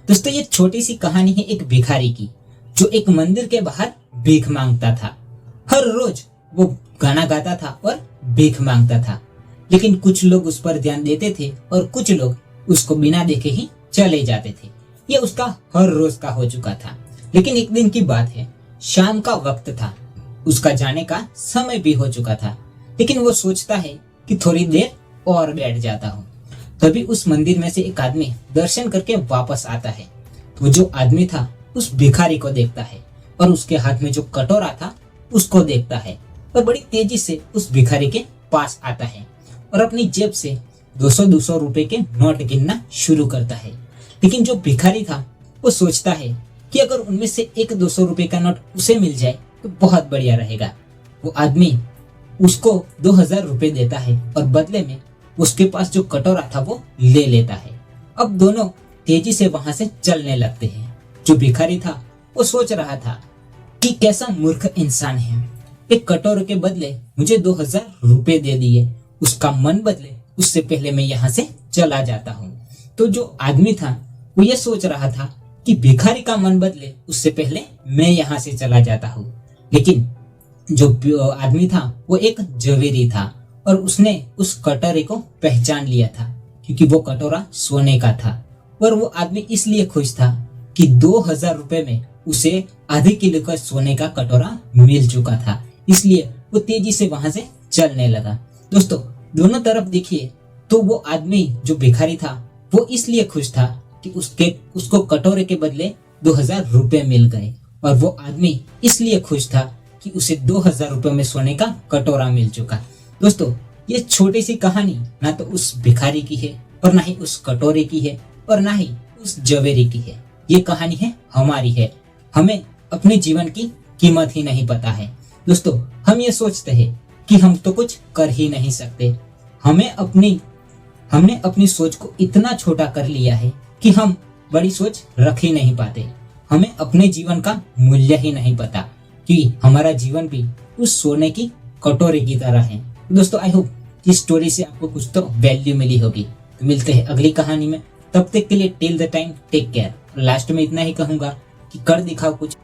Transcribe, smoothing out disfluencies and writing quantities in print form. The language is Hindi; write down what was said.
दोस्तों ये छोटी सी कहानी है एक भिखारी की, जो एक मंदिर के बाहर भीख मांगता था। हर रोज वो गाना गाता था और भीख मांगता था, लेकिन कुछ लोग उस पर ध्यान देते थे और कुछ लोग उसको बिना देखे ही चले जाते थे। ये उसका हर रोज का हो चुका था। लेकिन एक दिन की बात है, शाम का वक्त था, उसका जाने का समय भी हो चुका था, लेकिन वो सोचता है कि थोड़ी देर और बैठ जाता हूँ। तभी उस मंदिर में से एक आदमी दर्शन करके वापस आता है। वो जो आदमी था उस भिखारी को देखता है और उसके हाथ में जो कटोरा था उसको देखता है और बड़ी तेजी से उस भिखारी के पास आता है और अपनी जेब से 200-200 रुपए के नोट गिनना शुरू करता है। लेकिन जो भिखारी था वो सोचता है कि अगर उनमें से एक 200 रुपए का नोट उसे मिल जाए तो बहुत बढ़िया रहेगा। वो आदमी उसको 2000 रुपए देता है और बदले में उसके पास जो कटोरा था वो ले लेता है। अब दोनों तेजी से वहां से चलने लगते हैं। जो भिखारी था वो सोच रहा था कि कैसा मूर्ख इंसान है, एक कटोरे के बदले मुझे 2000 रुपए दे दिए, उसका मन बदले उससे पहले मैं यहाँ से चला जाता हूँ। तो जो आदमी था वो ये सोच रहा था कि भिखारी का मन बदले उससे पहले मैं यहाँ से चला जाता हूँ। लेकिन जो आदमी था वो एक जवेरी था और उसने उस कटोरे को पहचान लिया था, क्योंकि वो कटोरा सोने का था। और वो आदमी इसलिए खुश था कि 2000 रुपए में उसे आधे किलो का सोने का कटोरा मिल चुका था, इसलिए वो तेजी से वहां से चलने लगा। दोस्तों दोनों तरफ देखिए तो वो आदमी जो भिखारी था वो इसलिए खुश था कि उसको कटोरे के बदले 2000 रुपए मिल गए, और वो आदमी इसलिए खुश था कि उसे 2000 रुपए में सोने का कटोरा मिल चुका। दोस्तों ये छोटी सी कहानी ना तो उस भिखारी की है और ना ही उस कटोरे की है और ना ही उस जवेरी की है। ये कहानी है हमारी है। हमें अपने जीवन की कीमत ही नहीं पता है। दोस्तों हम ये सोचते हैं कि हम तो कुछ कर ही नहीं सकते। हमने अपनी सोच को इतना छोटा कर लिया है कि हम बड़ी सोच रख ही नहीं पाते। हमें अपने जीवन का मूल्य ही नहीं पता कि हमारा जीवन भी उस सोने की कटोरे की तरह है। दोस्तों आई होप इस स्टोरी से आपको कुछ तो वैल्यू मिली होगी। तो मिलते हैं अगली कहानी में, तब तक के लिए till the time take care. Last में इतना ही कहूंगा कि कर दिखाओ कुछ